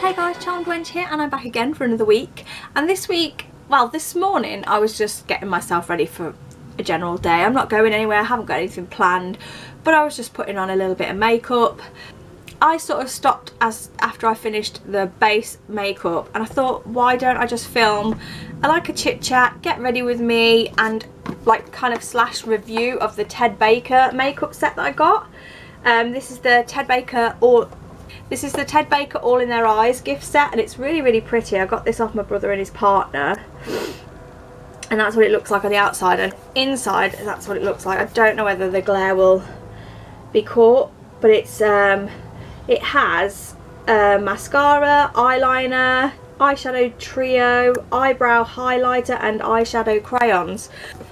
Hey guys, Charmedwench here, and I'm back again for another week. And this week, well, this morning I was just getting myself ready for a general day. I'm not going anywhere, I haven't got anything planned, but I was just putting on a little bit of makeup. I sort of stopped after I finished the base makeup, and I thought, why don't I just film a chit chat, get ready with me, and like kind of slash review of the Ted Baker makeup set that I got. This is the Ted Baker All in Their Eyes gift set, and it's really pretty. I got this off my brother and his partner, and that's what it looks like on the outside, and inside that's what it looks like. I don't know whether the glare will be caught, but it's it has mascara, eyeliner, eyeshadow trio, eyebrow highlighter and eyeshadow crayons.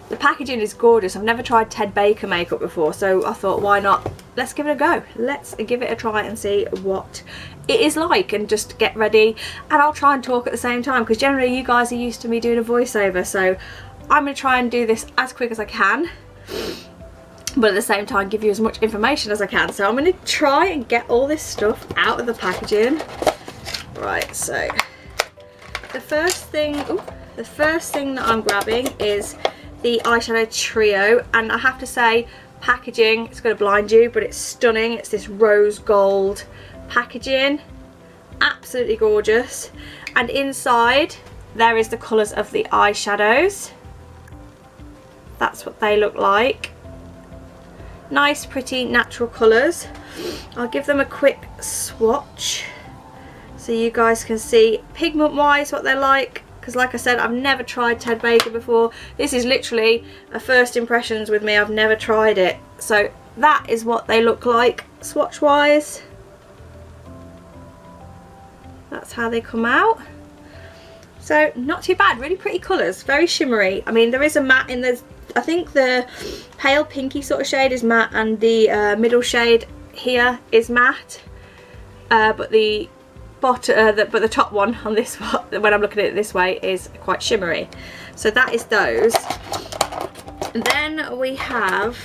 The packaging is gorgeous. I've never tried Ted Baker makeup before, so I thought, why not? Let's give it a go. Let's give it a try and see what it is like, and just get ready. And I'll try and talk at the same time, because generally you guys are used to me doing a voiceover, so I'm going to try and do this as quick as I can, but at the same time give you as much information as I can. So I'm going to try and get all this stuff out of the packaging. Right, so the first thing that I'm grabbing is the eyeshadow trio, and I have to say, packaging, it's going to blind you, but it's stunning. It's this rose gold packaging, absolutely gorgeous, and inside there is the colours of the eyeshadows. That's what they look like. Nice pretty natural colours. I'll give them a quick swatch so you guys can see pigment wise what they're like, because like I said, I've never tried Ted Baker before. This is literally a first impressions with me. I've never tried it. So that is what they look like swatch wise. That's how they come out. So not too bad, really pretty colours, very shimmery. I mean, there is a matte in the, I think the pale pinky sort of shade is matte, and the middle shade here is matte, but the top one on this one, when I'm looking at it this way, is quite shimmery. So that is those. And then we have,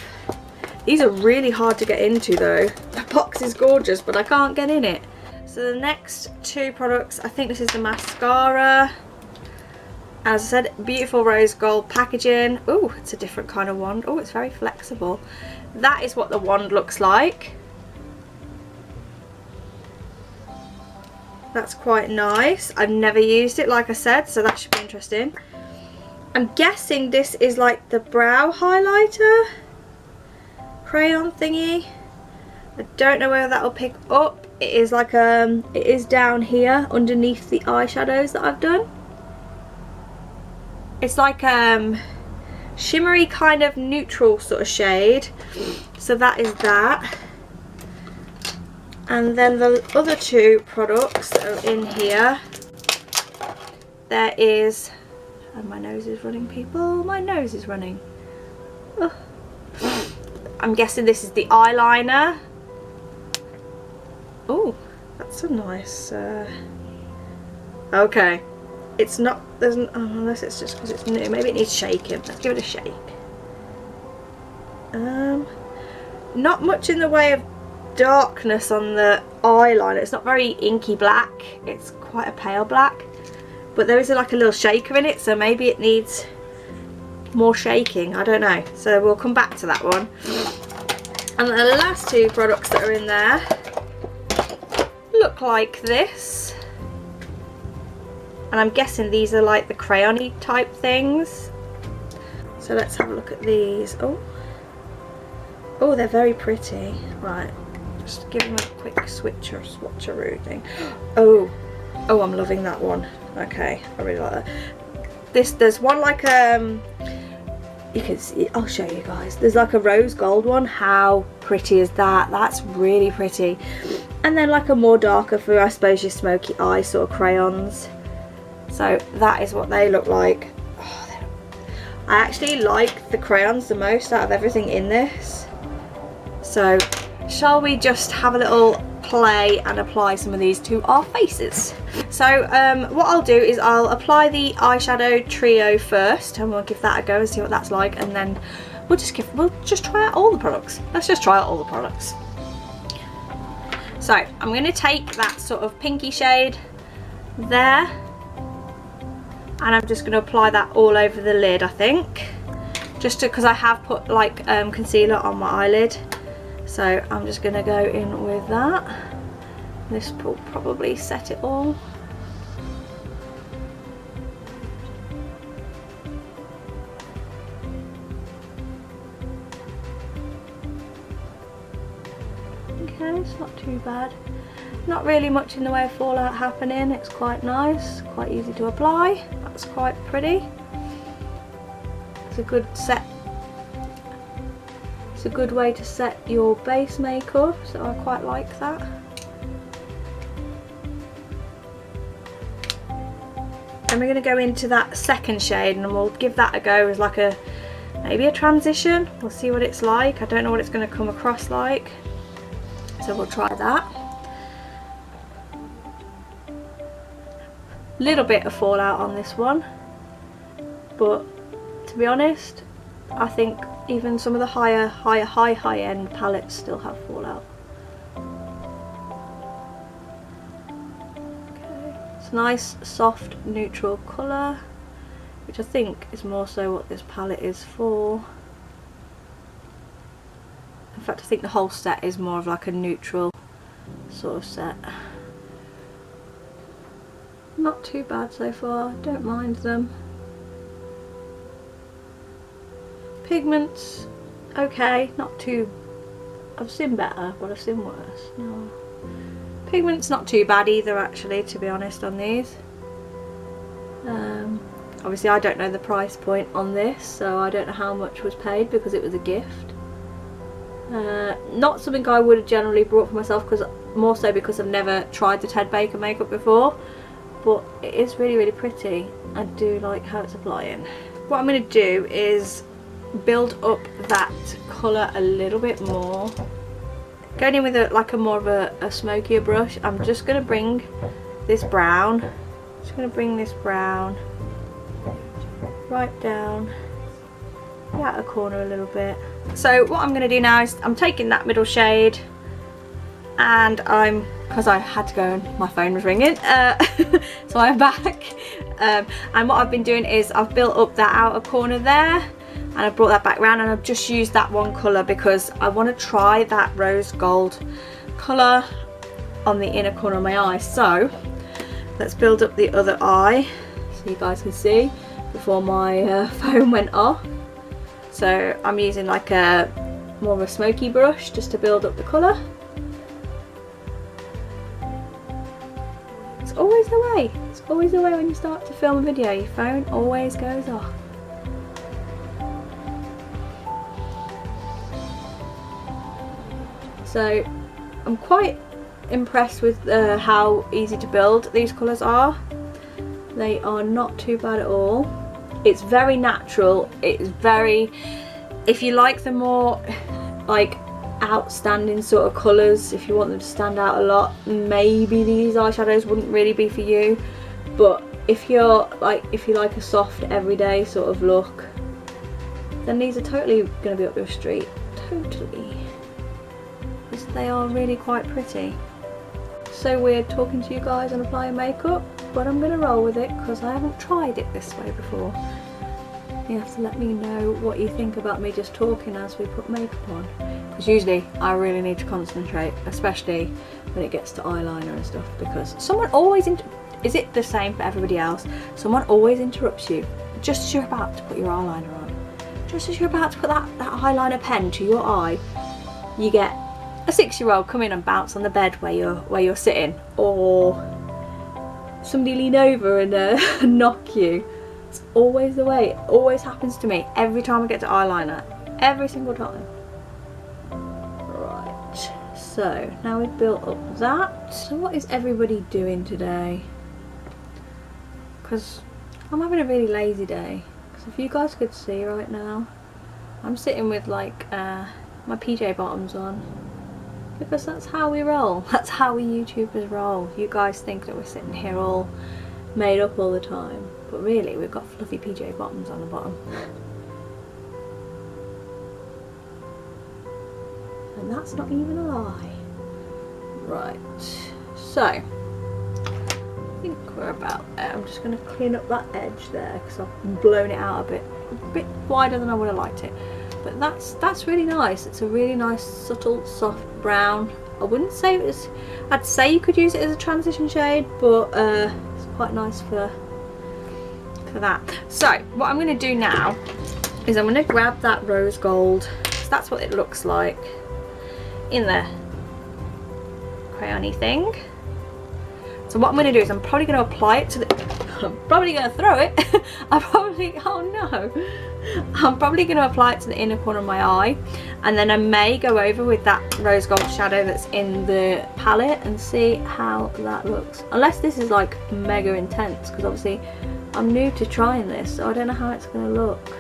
these are really hard to get into though. The box is gorgeous, but I can't get in it. So the next two products, I think this is the mascara. As I said, beautiful rose gold packaging. Oh, it's a different kind of wand. Oh, it's very flexible. That is what the wand looks like. That's quite nice. I've never used it, like I said, so that should be interesting. I'm guessing this is like the brow highlighter crayon thingy. I don't know whether that will pick up. It is like it is down here underneath the eyeshadows that I've done. It's like shimmery kind of neutral sort of shade. So that is that. And then the other two products that are in here, there is, and my nose is running, people, my nose is running. Oh. I'm guessing this is the eyeliner. Oh, that's a nice, okay. It's not, unless it's just because it's new, maybe it needs shaking. Let's give it a shake. Not much in the way of darkness on the eyeliner. It's not very inky black, it's quite a pale black, but there is like a little shaker in it, so maybe it needs more shaking, I don't know, so we'll come back to that one. And the last two products that are in there look like this, and I'm guessing these are like the crayony type things. So let's have a look at these. Oh, they're very pretty. Right, just give them a quick swatcheroo thing. Oh, I'm loving that one. Okay, I really like that. There's one like you can see, I'll show you guys. There's like a rose gold one. How pretty is that? That's really pretty. And then like a more darker for, I suppose, your smoky eye sort of crayons. So that is what they look like. Oh, I actually like the crayons the most out of everything in this. So shall we just have a little play and apply some of these to our faces? So what I'll do is I'll apply the eyeshadow trio first, and we'll give that a go and see what that's like, and then we'll just try out all the products. Let's just try out all the products. So I'm going to take that sort of pinky shade there, and I'm just going to apply that all over the lid, I think, just because I have put like concealer on my eyelid, so I'm just going to go in with that. This will probably set it all. Okay, it's not too bad. Not really much in the way of fallout happening. It's quite nice, quite easy to apply. That's quite pretty. It's a good set. It's a good way to set your base makeup, so I quite like that. And we're going to go into that second shade, and we'll give that a go as like a maybe a transition. We'll see what it's like. I don't know what it's going to come across like, so we'll try that. Little bit of fallout on this one, but to be honest, I think even some of the high end palettes still have fallout. Okay, it's a nice soft neutral colour, which I think is more so what this palette is for. In fact, I think the whole set is more of like a neutral sort of set. Not too bad so far, don't mind them. Pigments, okay, not too, I've seen better, but I've seen worse. No. Pigments not too bad either actually, to be honest, on these. Obviously I don't know the price point on this, so I don't know how much was paid because it was a gift. Not something I would have generally brought for myself, because more so because I've never tried the Ted Baker makeup before. But it is really, really pretty. I do like how it's applying. What I'm going to do is build up that colour a little bit more. Going in with like a more of a smokier brush, I'm just going to bring this brown. Right down the outer corner a little bit. So what I'm going to do now is I'm taking that middle shade, and because I had to go and my phone was ringing, so I'm back, and what I've been doing is I've built up that outer corner there, and I've brought that back round, and I've just used that one colour because I want to try that rose gold colour on the inner corner of my eye. So let's build up the other eye so you guys can see before my phone went off. So I'm using like a more of a smoky brush just to build up the colour. It's always the way. It's always the way when you start to film a video. Your phone always goes off. So I'm quite impressed with how easy to build these colours are. They are not too bad at all. It's very natural. It's very, if you like the more like outstanding sort of colours, if you want them to stand out a lot, maybe these eyeshadows wouldn't really be for you. But if you like a soft everyday sort of look, then these are totally going to be up your street. Totally. Because they are really quite pretty. So weird talking to you guys and applying makeup, but I'm going to roll with it because I haven't tried it this way before. You have to let me know what you think about me just talking as we put makeup on, because usually I really need to concentrate, especially when it gets to eyeliner and stuff, because someone always is it the same for everybody else? Someone always interrupts you just as you're about to put your eyeliner on. Just as you're about to put that eyeliner pen to your eye, you get a 6-year-old come in and bounce on the bed where you're sitting, or somebody lean over and knock you. It's always the way. It always happens to me every time I get to eyeliner. Every single time. Right. So now we've built up that. So what is everybody doing today? Because I'm having a really lazy day. Because if you guys could see right now, I'm sitting with like my PJ bottoms on. Because that's how we roll. That's how we YouTubers roll. You guys think that we're sitting here all made up all the time, but really we've got fluffy PJ bottoms on the bottom. And that's not even a lie. Right, so I think we're we're about there. I'm just going to clean up that edge there because I've blown it out a bit wider than I would have liked it. But that's really nice. It's a really nice subtle soft brown. I wouldn't say it was, I'd say you could use it as a transition shade, but it's quite nice for that. So what I'm going to do now is I'm going to grab that rose gold, because that's what it looks like in the crayony thing. So what I'm going to do is I'm probably going to apply it to the, I'm probably going to throw it. I'm probably going to apply it to the inner corner of my eye, and then I may go over with that rose gold shadow that's in the palette and see how that looks. Unless this is like mega intense, because obviously I'm new to trying this, so I don't know how it's going to look.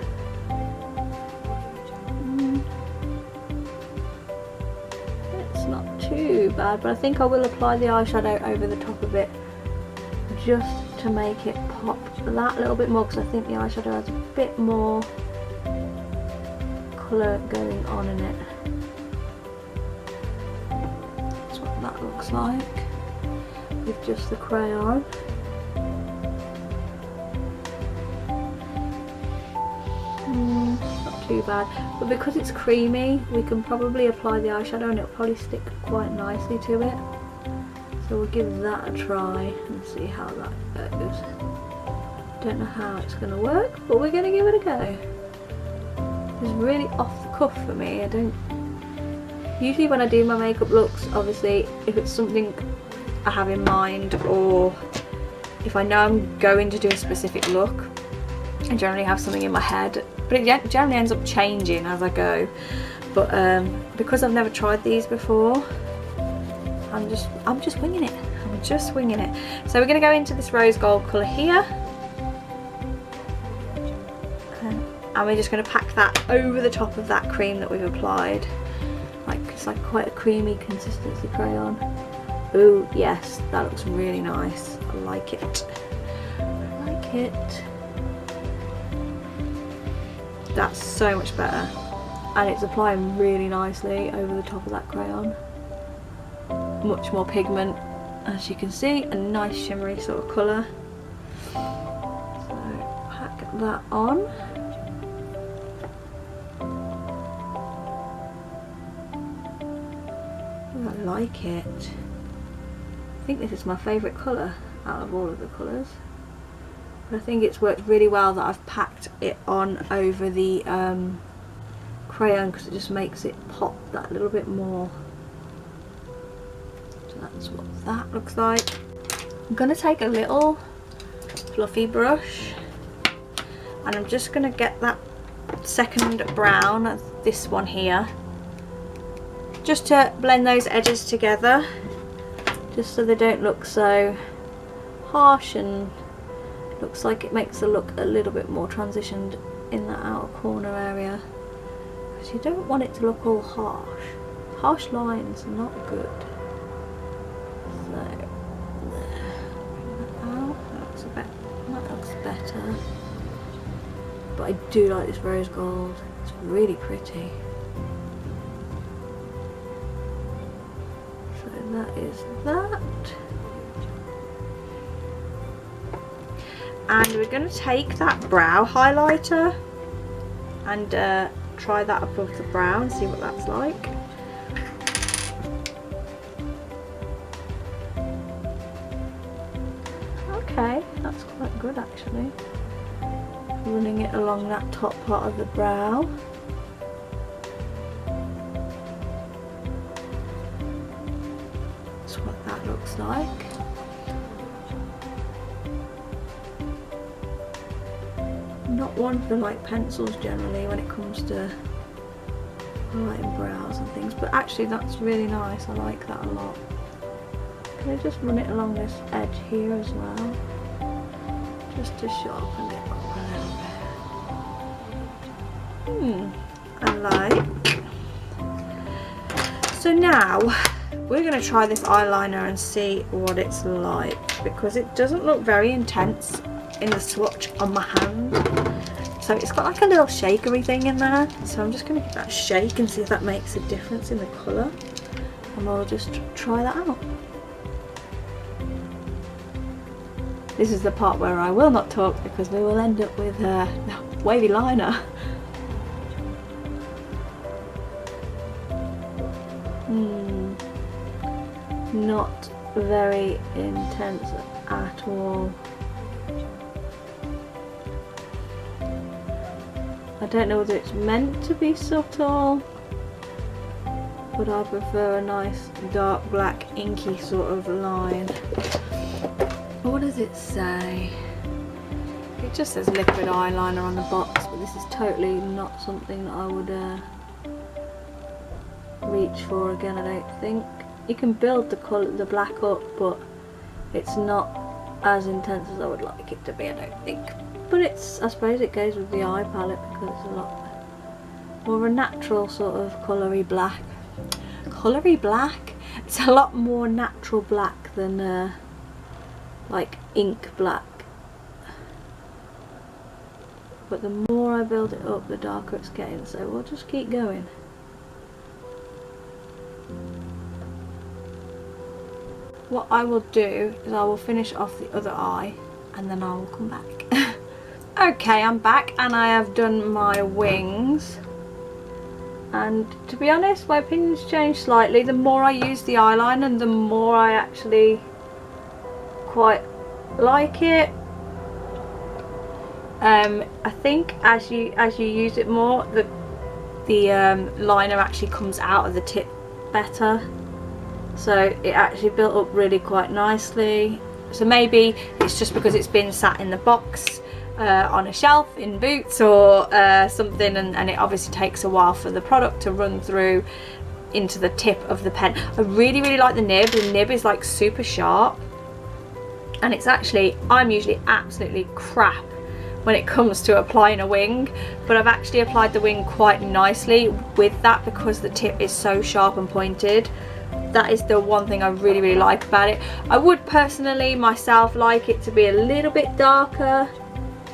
It's not too bad, but I think I will apply the eyeshadow over the top of it just to make it pop that little bit more, because I think the eyeshadow has a bit more colour going on in it. That's what that looks like with just the crayon. Not too bad, but because it's creamy we can probably apply the eyeshadow and it'll probably stick quite nicely to it. So we'll give that a try and see how that goes. Don't know how it's going to work, but we're going to give it a go. It's really off the cuff for me. I don't usually, when I do my makeup looks, obviously if it's something I have in mind, or if I know I'm going to do a specific look, I generally have something in my head, but it generally ends up changing as I go. But because I've never tried these before, I'm just winging it. I'm just winging it. So we're going to go into this rose gold colour here, and we're just going to pack that over the top of that cream that we've applied. Like, it's like quite a creamy consistency crayon. Oh yes, that looks really nice. I like it. I like it. That's so much better, and it's applying really nicely over the top of that crayon. Much more pigment, as you can see, a nice shimmery sort of colour. So pack that on. I like it. I think this is my favourite colour out of all of the colours. But I think it's worked really well that I've packed it on over the crayon, because it just makes it pop that little bit more. So that's what that looks like. I'm going to take a little fluffy brush and I'm just going to get that second brown, this one here, just to blend those edges together, just so they don't look so harsh, and looks like it makes the look a little bit more transitioned in that outer corner area, because you don't want it to look all harsh. Harsh lines are not good. So there, that looks better. But I do like this rose gold. It's really pretty. So that is that. And we're going to take that brow highlighter and try that above the brow and see what that's like. Okay, that's quite good actually. Running it along that top part of the brow. That's what that looks like. Not one for like pencils generally when it comes to highlighting brows and things, but actually that's really nice. I like that a lot. Can I just run it along this edge here as well, just to sharpen it up a little bit. I like. So now we're going to try this eyeliner and see what it's like, because it doesn't look very intense in the swatch on my hand. So it's got like a little shakery thing in there, so I'm just going to give that a shake and see if that makes a difference in the colour, and we'll just try that out. This is the part where I will not talk because we will end up with a wavy liner. Not very intense at all. I don't know whether it's meant to be subtle, but I prefer a nice dark black inky sort of line. What does it say? It just says liquid eyeliner on the box, but this is totally not something that I would reach for again, I don't think. You can build the colour, the black up, but it's not as intense as I would like it to be, I don't think. But it's, I suppose it goes with the eye palette because it's a lot more of a natural sort of coloury black. Coloury black? It's a lot more natural black than like ink black. But the more I build it up, the darker it's getting, so we'll just keep going. What I will do is I will finish off the other eye and then I will come back. Okay, I'm back and I have done my wings, and to be honest my opinion's changed slightly. The more I use the eyeliner, the more I actually quite like it. I think as you use it more, the liner actually comes out of the tip better, so it actually built up really quite nicely. So maybe it's just because it's been sat in the box on a shelf in Boots or something, and it obviously takes a while for the product to run through into the tip of the pen. I really like the nib. The nib is like super sharp, and it's actually, I'm usually absolutely crap when it comes to applying a wing, but I've actually applied the wing quite nicely with that because the tip is so sharp and pointed. That is the one thing I really like about it. I would personally myself like it to be a little bit darker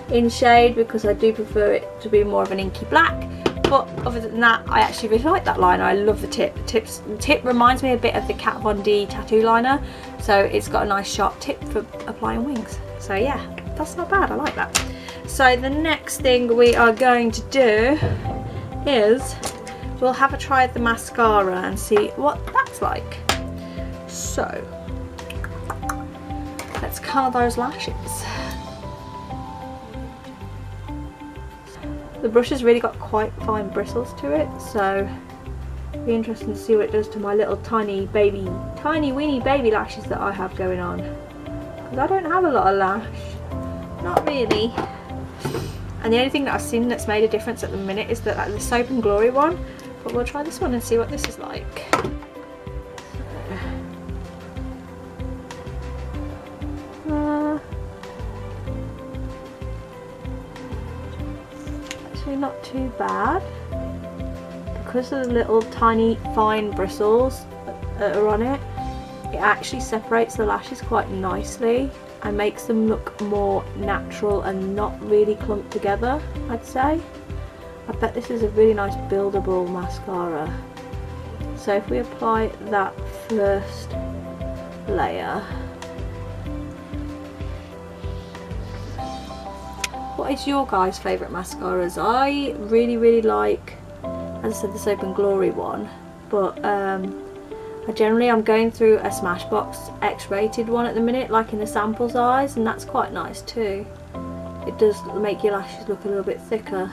in shade because I do prefer it to be more of an inky black, but other than that I actually really like that liner. I love the tip. The tip reminds me a bit of the Kat Von D tattoo liner, so it's got a nice sharp tip for applying wings. So yeah, that's not bad, I like that. So the next thing we are going to do is we'll have a try at the mascara and see what that's like. So let's curl those lashes. The brush has really got quite fine bristles to it, so it'll be interesting to see what it does to my little tiny weeny baby lashes that I have going on. Because I don't have a lot of lash, not really. And the only thing that I've seen that's made a difference at the minute is the Soap and Glory one, but we'll try this one and see what this is like. Actually not too bad. Because of the little tiny fine bristles that are on it, it actually separates the lashes quite nicely and makes them look more natural and not really clumped together, I'd say. I bet this is a really nice buildable mascara. So if we apply that first layer, what is your guys' favourite mascaras? I really like, as I said, the Soap and Glory one, but I'm going through a Smashbox X-rated one at the minute, like in the sample size, and that's quite nice too. It does make your lashes look a little bit thicker.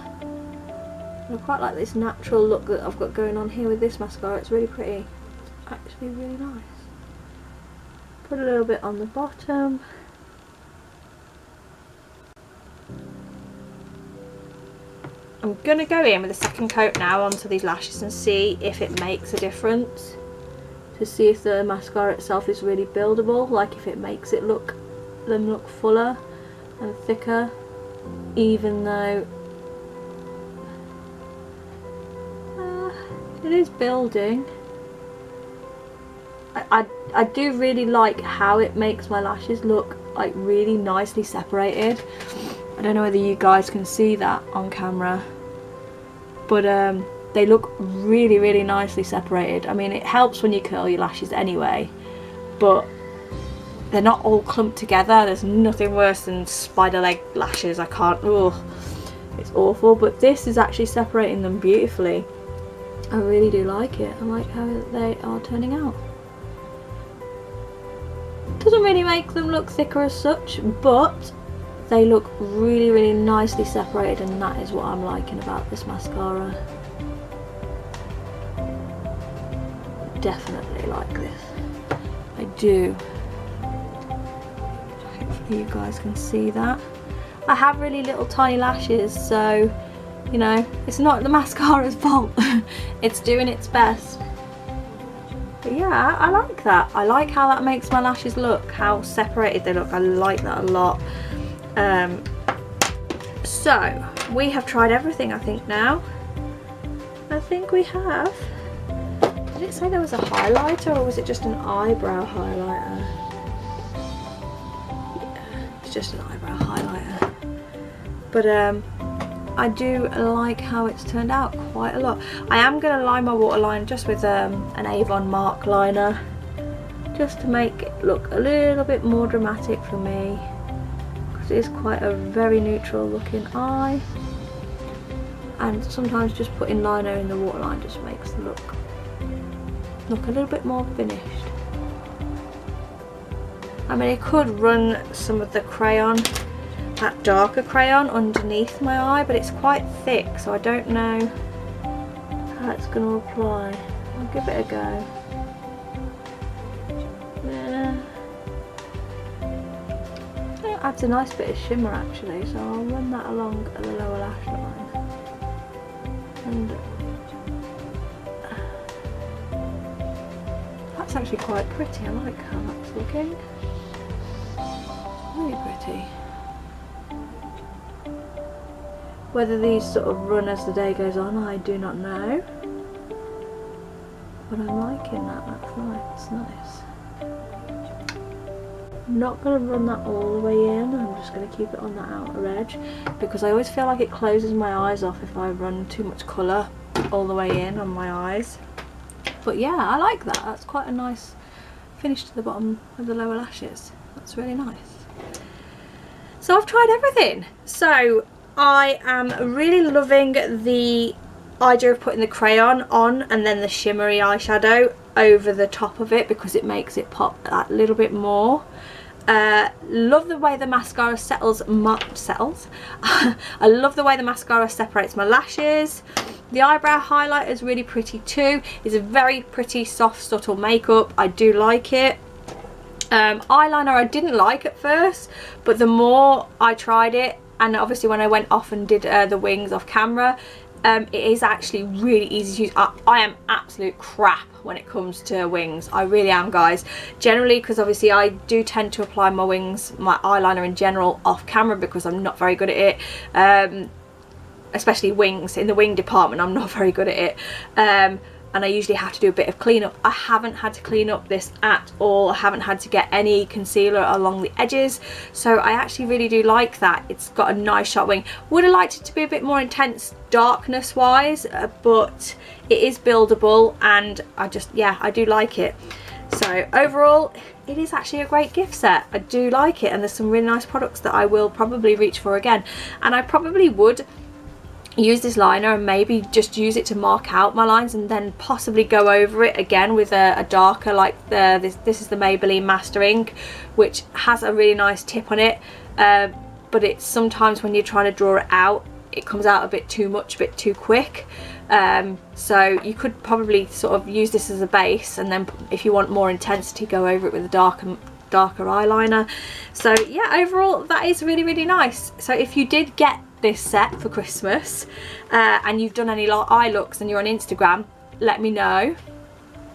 I quite like this natural look that I've got going on here with this mascara. It's really pretty. It's actually really nice. Put a little bit on the bottom. I'm going to go in with a second coat now onto these lashes and see if it makes a difference. To see if the mascara itself is really buildable, like if it makes it look fuller and thicker, even though it is building. I do really like how it makes my lashes look like really nicely separated. I don't know whether you guys can see that on camera, but they look really nicely separated. I mean, it helps when you curl your lashes anyway, but they're not all clumped together. There's nothing worse than spider leg lashes. I can't, ugh, it's awful. But this is actually separating them beautifully. I really do like it. I like how they are turning out. Doesn't really make them look thicker as such, but they look really, really nicely separated, and that is what I'm liking about this mascara. Definitely like this. I do. Hopefully you guys can see that. I have really little tiny lashes, so you know, it's not the mascara's fault. It's doing its best. But yeah, I like that. I like how that makes my lashes look, how separated they look. I like that a lot. So we have tried everything, I think now. I think we have. Did it say there was a highlighter, or was it just an eyebrow highlighter? Yeah, it's just an eyebrow highlighter. But I do like how it's turned out quite a lot. I am going to line my waterline just with an Avon Mark liner, just to make it look a little bit more dramatic for me, because it is quite a very neutral looking eye, and sometimes just putting liner in the waterline just makes the look a little bit more finished. I mean, I could run some of the crayon, that darker crayon, underneath my eye, but it's quite thick, so I don't know how it's going to apply. I'll give it a go. Yeah. It adds a nice bit of shimmer actually, so I'll run that along the lower lash line. And that's actually quite pretty. I like how that's looking. Really pretty. Whether these sort of run as the day goes on, I do not know. But I'm liking that, that's nice, it's nice. I'm not going to run that all the way in, I'm just going to keep it on that outer edge, because I always feel like it closes my eyes off if I run too much colour all the way in on my eyes. But yeah, I like that, that's quite a nice finish to the bottom of the lower lashes. That's really nice. So I've tried everything. So I am really loving the idea of putting the crayon on and then the shimmery eyeshadow over the top of it, because it makes it pop that little bit more. Love the way the mascara settles. I love the way the mascara separates my lashes. The eyebrow highlighter is really pretty too. It's a very pretty soft subtle makeup. I do like it. Eyeliner I didn't like at first, but the more I tried it, and obviously when I went off and did the wings off camera, it is actually really easy to use. I am absolute crap when it comes to wings. I really am, guys. Generally, because obviously I do tend to apply my wings, my eyeliner in general, off camera, because I'm not very good at it. Especially wings, in the wing department, I'm not very good at it. And I usually have to do a bit of cleanup. I haven't had to clean up this at all. I haven't had to get any concealer along the edges, so I actually really do like that. It's got a nice sharp wing. Would have liked it to be a bit more intense darkness wise, but it is buildable, and I do like it. So overall, it is actually a great gift set. I do like it, and there's some really nice products that I will probably reach for again, and I probably would use this liner and maybe just use it to mark out my lines, and then possibly go over it again with a darker, like this is the Maybelline Master Ink, which has a really nice tip on it, but it's sometimes when you're trying to draw it out, it comes out a bit too much, a bit too quick. So you could probably sort of use this as a base, and then if you want more intensity, go over it with a darker eyeliner. So yeah, overall that is really, really nice. So if you did get this set for Christmas and you've done any eye looks and you're on Instagram, let me know.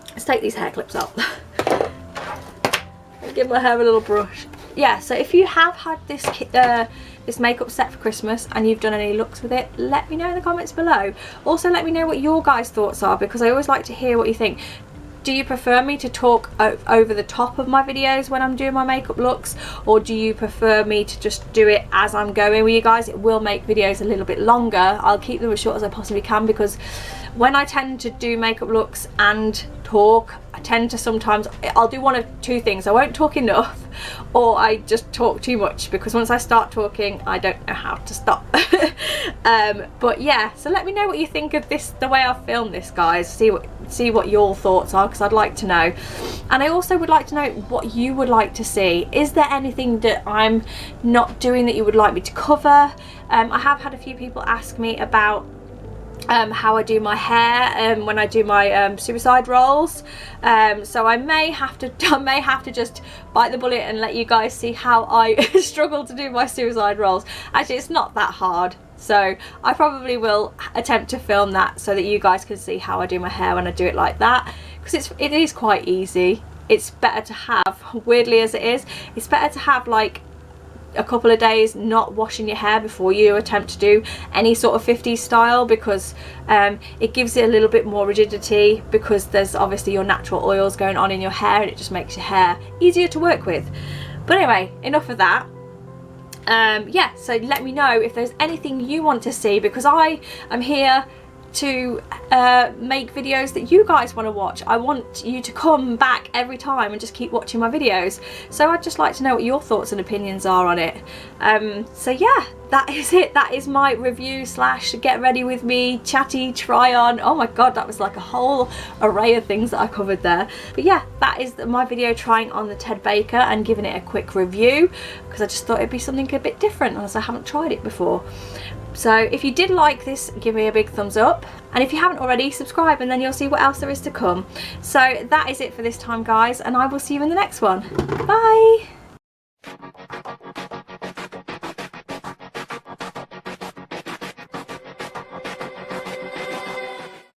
Let's take these hair clips off. Give my hair a little brush. Yeah, so if you have had this this makeup set for Christmas and you've done any looks with it, let me know in the comments below. Also let me know what your guys' thoughts are, because I always like to hear what you think. Do you prefer me to talk over the top of my videos when I'm doing my makeup looks, or do you prefer me to just do it as I'm going with you guys? It will make videos a little bit longer. I'll keep them as short as I possibly can, because when I tend to do makeup looks and talk, I tend to sometimes, I'll do one of two things. I won't talk enough, or I just talk too much, because once I start talking I don't know how to stop. But yeah, so let me know what you think of this, the way I've filmed this, guys. See what your thoughts are, because I'd like to know. And I also would like to know what you would like to see. Is there anything that I'm not doing that you would like me to cover? I have had a few people ask me about how I do my hair when I do my suicide rolls, so I may have to just bite the bullet and let you guys see how I struggle to do my suicide rolls. Actually, it's not that hard, so I probably will attempt to film that so that you guys can see how I do my hair when I do it like that, because it is quite easy. It's better to have, weirdly as it is, it's better to have like a couple of days not washing your hair before you attempt to do any sort of 50s style, because it gives it a little bit more rigidity, because there's obviously your natural oils going on in your hair, and it just makes your hair easier to work with. But anyway, enough of that. Yeah, so let me know if there's anything you want to see, because I am here to make videos that you guys want to watch. I want you to come back every time and just keep watching my videos, so I'd just like to know what your thoughts and opinions are on it. So yeah, that is it. That is my review slash get ready with me chatty try on. Oh my god, that was like a whole array of things that I covered there. But yeah, that is my video trying on the Ted Baker and giving it a quick review, because I just thought it'd be something a bit different, as I haven't tried it before. So if you did like this, give me a big thumbs up, and if you haven't already, subscribe, and then you'll see what else there is to come. So that is it for this time, guys, and I will see you in the next one. Bye.